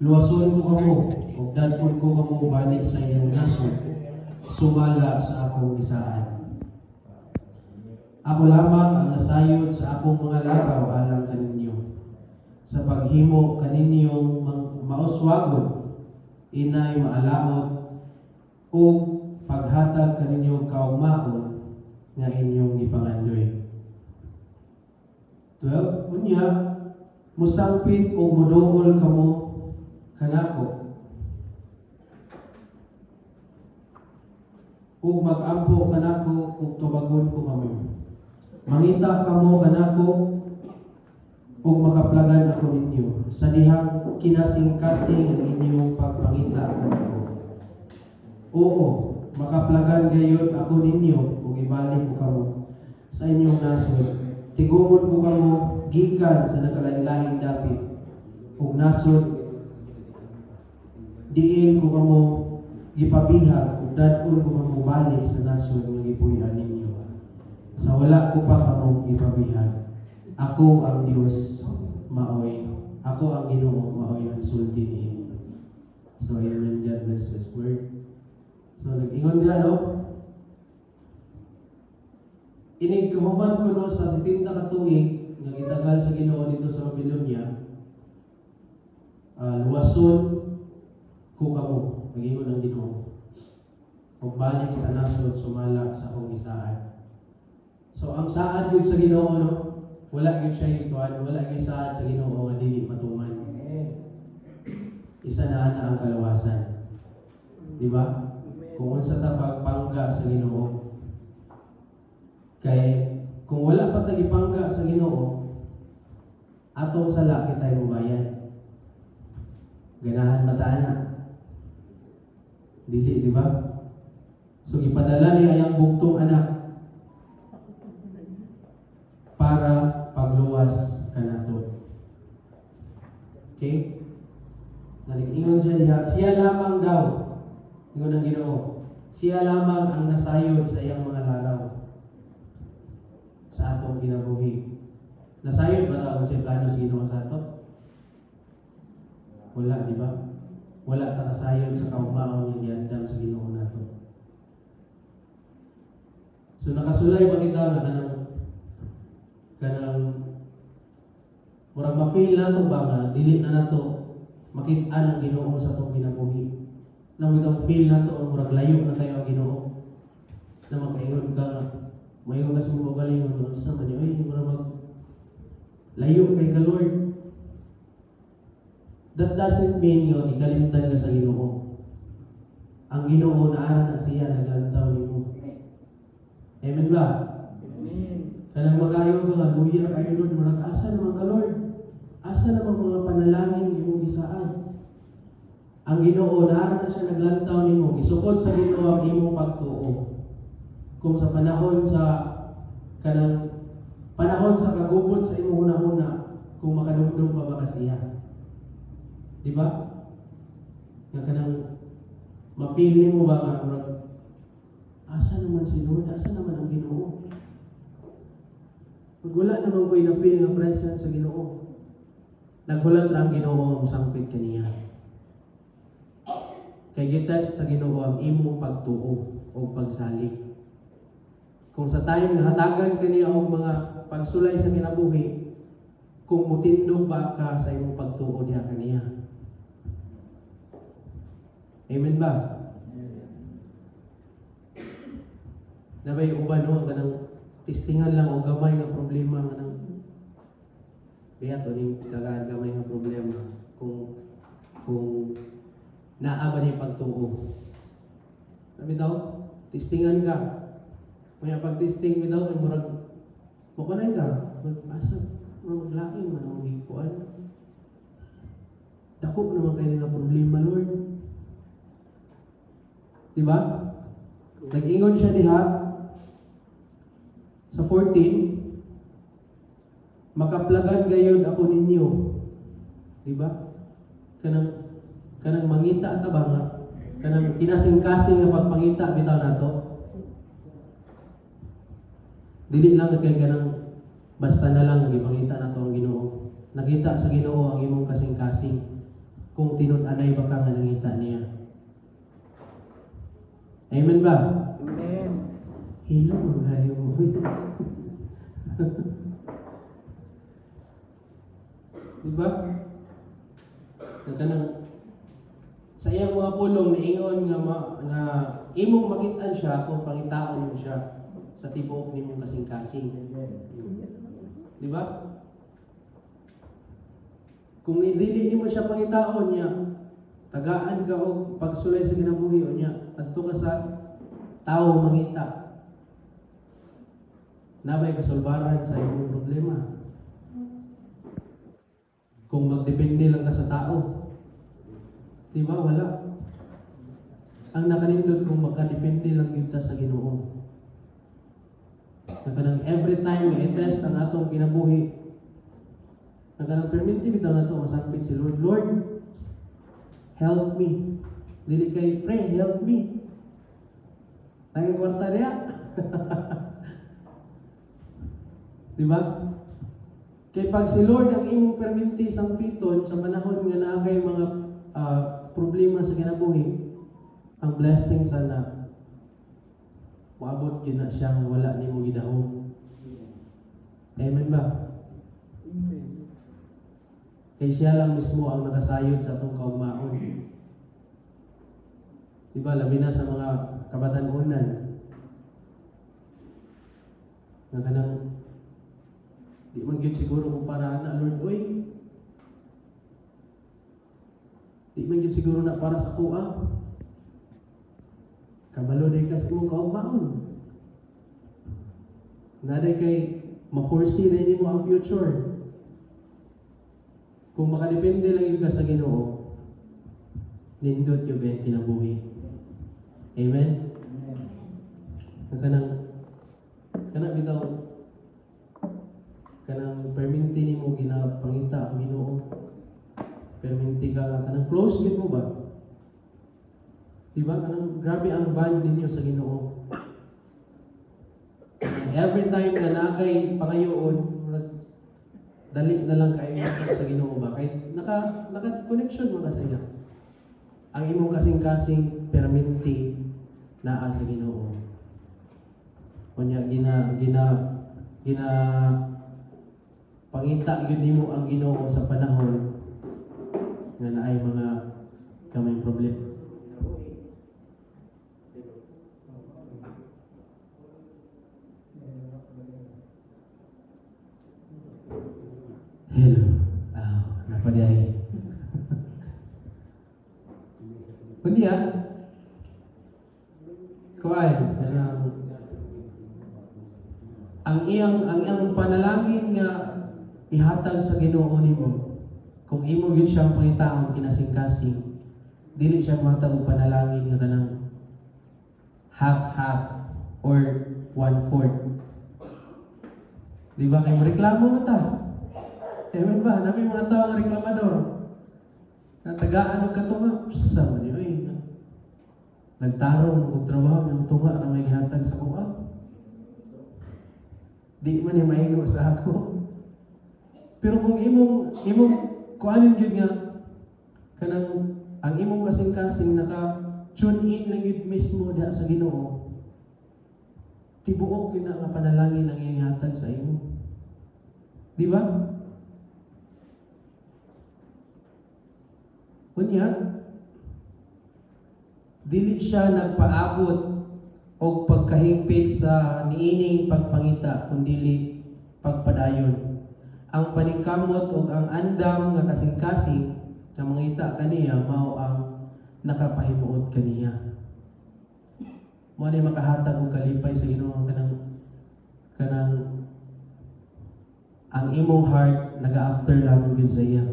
Luwason ko kamo, ug dadpon ko kamo balik sa inyong nasod, sumala sa akong isaan. Ako lamang ang nasayod sa akong mga laraw alang kaninyo. Sa paghimo kaninyong mauswagon, inay maalaot, ug paghatag kaninyo kaugmaon nga inyong ipangandoy. 12. Unya, musangpit o mudungol kamo kanako, ug mag-ampo kanako ug tubagon ko kamo. Mangita kamo kanako ug makaplagan ako ninyo sa dihang kinasing-kasing ang inyong pagpangita kanako. Oo, makaplagan gayon ako ninyo ug ibalik ko kamo sa inyong nasod. Tigumon ko kamo gikan sa nakalain-laing dapit ug nasod diin ko kamo gipabihag ug dadpon ko kamo balik sa nasod nga gipuy-an ninyo. Sa wala ko pa kamo gipabihag, ako ang Dios maoy, ako ang Ginoo maoy ang sulti niinyo. So amen, God bless His word. So nag-ingon diha no? Inig kahuman ko no sa 70 ka tuig nga gitagal sa Ginoo dito sa Babylonia. Luwason ko kamo, nag-ingon ang Ginoo. Ug balik sa nasod sumala sa akong isaan. So ang saad gyud sa Ginoo no, wala gyud siya yung tuwan, wala gyud saad sa Ginoo nga dili matuman. Isa na ang kalawasan. Di ba? Kung unsa ta pagpangga sa Ginoo. Kay kung wala pa ta ipangga sa Ginoo, atong sala kitay mubayan. Ganahan mataana. Dili, di ba? So ipadala niya ayang bugtong anak para pagluwas kanato. Okay? Nag-ingon siya lamang daw. Ingon ang Ginoo. Siya lamang ang nasayod sa iyang mga laraw sa atong kinabuhi. Nasayod ba ta kung siya plano sa Ginoo sa ato? Wala, di ba? Wala ta kasayod sa kaugmaon nga giandam sa Ginoo nato. So nakasulay ba kita nga kanang murag ma-feel nato ba nga dili na nato makit-an ang Ginoo sa atong kinabuhi. Nang itong feel nato ang murag layo na tayo ang Ginoo. Na makaingon ka nga mayon ka sa mga galingon sa man ay murag layo kay ka Lord. That doesn't mean yun, ikalimtan ka sa Ginoo. Ang Ginoo naara na siya, naglantaw ni mo. Amen ba? Amen. Kanang makayo ka nga, luya kayo Lord, murag asa naman ka Lord? Asa naman mga panalangin imong gisaan? Ang Ginoo naara na siya, naglantaw ni mo. Isukod sa Ginoo ang imong pagtuo. Kung sa panahon sa kagubot sa imong una-una, kung makadumdum pa ba ka siya. Di ba? Nga kanang ma-feel mo ba nga murag asa naman si Lord, asa naman ang Ginoo? Pag wala naman ko'y na-feel ng presence sa Ginoo, naghulat ra ang Ginoo musangpit kaniya. Kay gitas sa Ginoo ang imong pagtuo o pagsalig. Kung sa time nga hatagan kaniya og mga pagsulay sa kinabuhi, kung mutindog ba ka sa imong pagtuo diha kaniya. Amen ba? Nabay uban no kanang testingan lang o gamay nga problema kanang biya to ning gamay nga problema kung naa ba ni pagtuo. Sabi daw, testingan ka. Kaya pag testing mo daw kay murag makunay ka, asa maglain man ang hikuan. Dako naman kayo nga problema, Lord. Diba? Nag-ingon siya diha sa 14, makaplagan gayon ako ninyo. Diba? Kanang mangita ta ba nga? Kanang kinasing-kasing nga pagpangita bitaw nato. Dili lang kay kanang basta na lang gipangita nato ang Ginoo. Nakita sa Ginoo ang imong kasing-kasing. kung tinud-anay ba ka nga nangita niya. Amen ba? Amen. Hello, mga mo. Diba? Kanang sa iyang mga pulong niingon nga imong makitaan siya kung pangitaon mo siya sa tibuok nimong kasing-kasing. Di ba? Kung dili nimo siya pangitaon niya, tagaan ka og pagsulay sa kinabuhi o niya, adto ka sa tao mangita. Nabay kasulbaran sa imong problema. Kung magdepende lang ka sa tao, di ba? Wala. Ang nakanindot kung makadepende lang kita sa Ginoo. Nagkanang every time may test ang atong kinabuhi, nagkanang perminti bitaw na ito, masakit si Lord. Lord, help me. Dili kay pray, help me. Naging kwarta niya. Di ba? Kay pag si Lord ang imong perminti sang piton sa panahon nga naa kay mga problema sa kinabuhi, ang blessing sana maabot gyud na siya nga wala nimo gidahom. Amen ba? Amen. Kay siya lang mismo ang nakasayod sa atong kaugmaon. Di ba, labi na sa mga kabatanunan nga kanang di man gyud siguro kung para na Lord, oy. Di man gyud siguro na para sa kuha. Kabalo day kas imong kaugmaon. Naday kay ma-foresee na nimo ang future. Kung makadepende lang yun ka sa Ginoo, nindot yung ben kinabuhi. Amen? Kanang bitaw, kanang perminti ni mo ginapangita ang Ginoo. Perminti ka, kanang close gid mo ba? Diba? Kanang grabe ang bond ninyo sa Ginoo. Every time na nakay pangayoon, dali na lang kayo sa Ginoo ba? Kay naka-connection mo ka sa iya. Ang imong kasing-kasing perminti naa sa Ginoo. Kunya gina pangita gyud nimo ang Ginoo sa panahon nga naay mga kamay problema. Hello. Napadiay. Kundi kuan ang iyang panalangin nga ihatag sa Ginoo nimo. Kung imo gyud siyang pangitaon kinasing-kasing, dili siya mahatag og panalangin nga kanang half or 1/4. Di ba kay reklamo mo ta? Amen ba? Nabi mga tao nga reklamador. Natagaan og katunga, sa man yun. Nagtarong og trabaho yung tunga na may gihatag sa kuha. Di man ni maingo sa ako. Pero kung imong kuanin gyud nga kanang ang imong kasing-kasing naka-tune in lang gyud mismo diha sa Ginoo. Tibuok gyud na nga panalangin ang iyang hatag sa imo. Di ba? Kunya, dili siya nagpaabot og pagkahingpit sa niining pagpangita kundi pagpadayon. Ang paningkamot ug ang andam nga kasing-kasing nga mangita kaniya mao ang nakapahimuot kaniya. Mo ni makahatag og kalipay sa Ginoo kanang ang imong heart naga-after lamang gyud sa iya.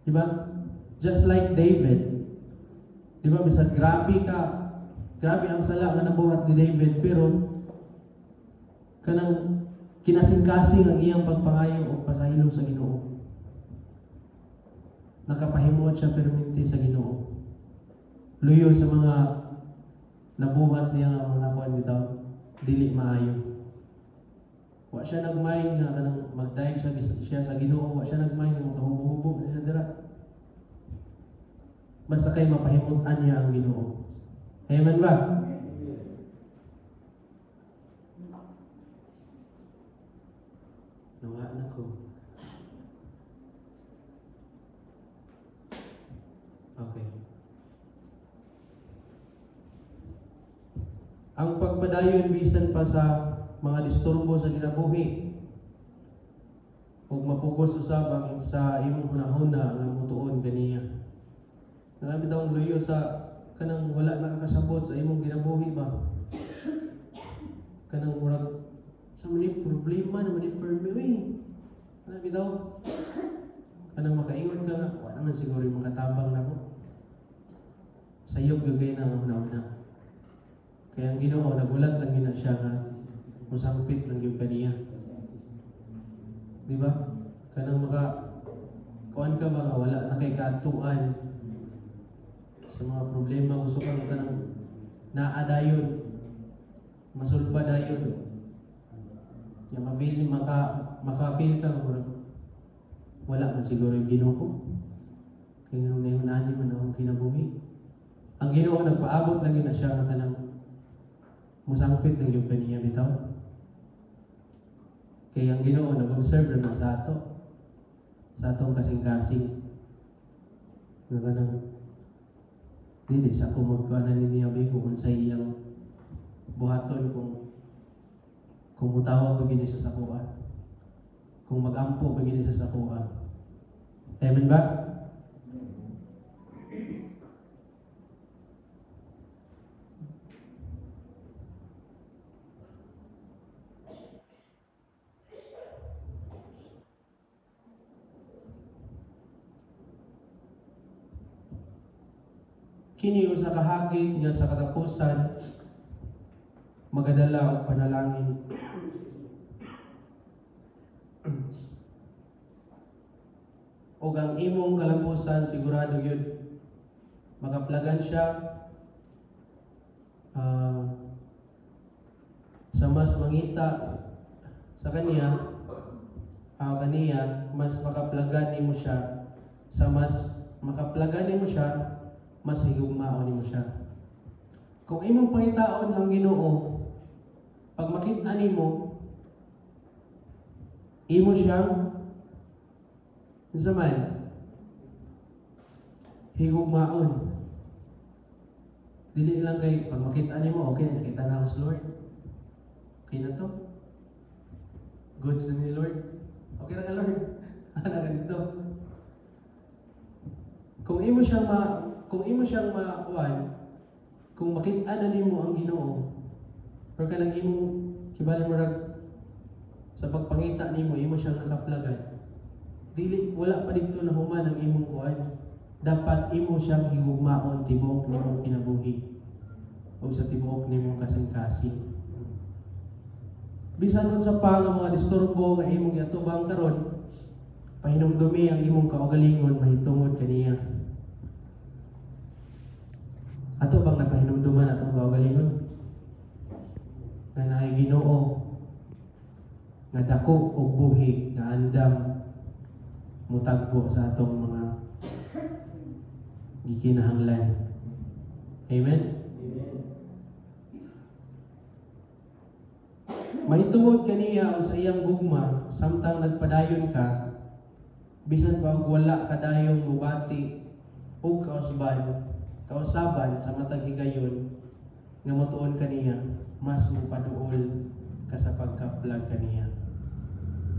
Di ba? Just like David. Di ba, bisag grabe ang sala nga nabuhat ni David, pero kanang kinasing-kasing ang iyang pagpangayo o pasahilo sa Ginoo. Nakapahimuot siya perminti sa Ginoo. Luyo sa mga nabuhat niya nga mga kuan bitaw, dili maayo. Wa siya nagmain nga kanang magdayeg siya sa Ginoo, wa siya nagmain nga kahubo-hubo siya dira. basta kay mapahimutan niya ang Ginoo. Amen ba? Nawa na ko. Okay. Ang pagpadayon bisan pa sa mga disturbo sa kinabuhi ug mapugos usab ang sa imong hunahuna nga mutuon kaniya. Nami daw luyo sa kanang wala nakakasabot sa imong kinabuhi ba? Kanang murag sa mali problema na mali permi. Nami daw kanang makaingon ka nga wala naman siguro yung makatabang nako. Sayop gagay na ang hunahuna. Kaya ang Ginoo nagulat lang gina siya nga musangpit lang yung kaniya. Di ba? Kanang kuan ka ba wala na kay kaatuan sa mga problema gusto kang kanang naadayon masulba dayon. Ya mabili makapil ka wala man siguro yung Ginoo ko. Kaya nung nayunani man akong kinabuhi. Ang Ginoo nagpaabot lang na siya nga kanang musangpit lang yung kaniya bitaw. Kaya ang Ginoo nag-observe na sa ato. Sa atong kasing-kasing. Nga kanang dili sa kumagkuanan niya kung sa iyang buhaton kung mutawag begini sa sakuha. Kung magampo begini sa sakuha. Amen ba? Kini usa ka hagit nga sa katapusan magadala og panalangin. Og ang imong kalampusan sigurado yun makaplagan siya sa mas mangita sa kaniya mas makaplagan nimo siya sa mas makaplagan nimo siya mas higugmaon nimo siya. Kung imong pangitaon ang Ginoo, pag makita nimo, imo siyang zaman higugmaon. Dili lang kay pag makita nimo, okay, nakita na ako sa Lord. Okay na to. Good sa ni Lord. Okay na ka Lord. Ana ka dito. Kung imo siyang makuan, kung makita na nimo ang Ginoo, or kanang imong kibali murag sa pagpangita nimo imo siyang nakaplagan, dili wala pa dito na human ang imong kuan. Dapat imo siyang higugmaon tibuok nimong kinabuhi o sa tibuok nimong kasing-kasing. Bisan unsa pa nga mga disturbo nga imong giatubang karon, pahinumdumi ang imong kaugalingon mahitungod kaniya. Ato bang napahinumduman atong kaugalingon? Nga naay Ginoo nga dako og buhi nga andam mutagbo sa atong mga gikinahanglan. Amen? Mahitungod kaniya o sa iyang gugma samtang nagpadayon ka bisan pa og wala kadayong mubati o kausaban sa matag higayon nga motuon kaniya mas mupaduol ka sa pagkaplag kaniya.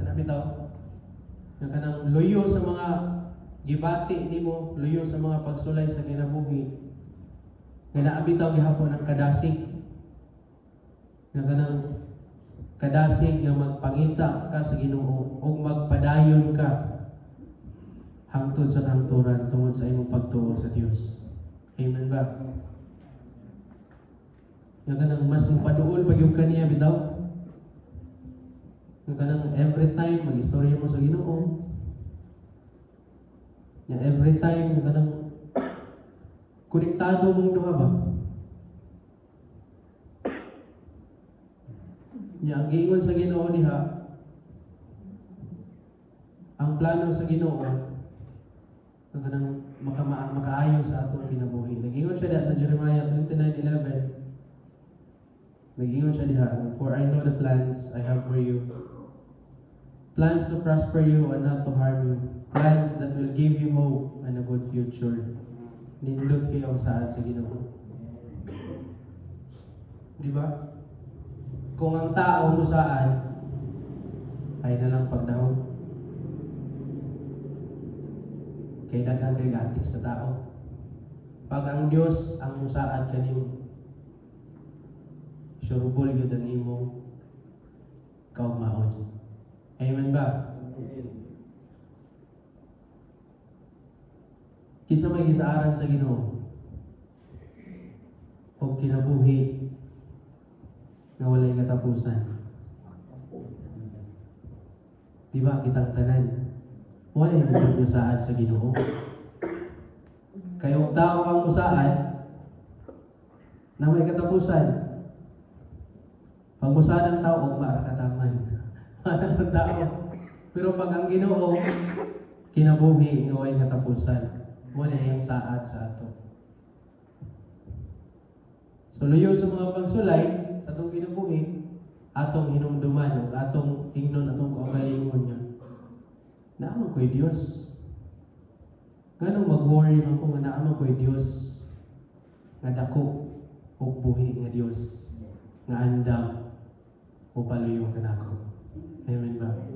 Ano bitaw? Nga kanang luyo sa mga gibati nimo, luyo sa mga pagsulay sa kinabuhi. Nga naabitaw gihapon ang kadasig. Nga kanang kadasig nga magpangita ka sa Ginoo ug magpadayon ka hangtod sa kanturan tungod sa imong pagtuo sa Dios. Amen ba? Nga kanang mas mupaduol pag yung kaniya bitaw. Nga kanang every time mag-istorya mo sa Ginoo. Nga every time nga kanang konektado mong duha ba? Nga ang giingon sa Ginoo diha, ang plano sa Ginoo nga kanang makaayo sa atong Nag-ingon siya diha, for I know the plans I have for you. Plans to prosper you and not to harm you. Plans that will give you hope and a good future. Nindot kayo ang saad sa Ginoo. Di ba? Kung ang tao mo saan, ay nalang pagdahon. Kay daghang kay gatik sa tao. Pag ang Dios ang musaad kanimo, surebol yun ang imong kaugmaon. Amen ba? Kisa may gisaaran sa Ginoo o kinabuhi nga walay katapusan. Di ba kitang tanan? Wala yung musaad sa Ginoo. Kayong tao ang musaad na may katapusan. Pag musaad ang tao, huwag maakataman. Ang tao. Pero pag ang Ginoo, kinabuhi nga way katapusan. Wala yung saad sa ato. So, luyo sa mga pagsulay, sa atong kinabuhi, atong hinumduman, o atong tingnon, atong kaugalingon niya. Naaman ko'y Diyos. Ganong mag-worry man kung naaman ko'y Diyos. Nga dako o buhi nga Diyos. Nga andam o paluyo ka na ako. Amen ba?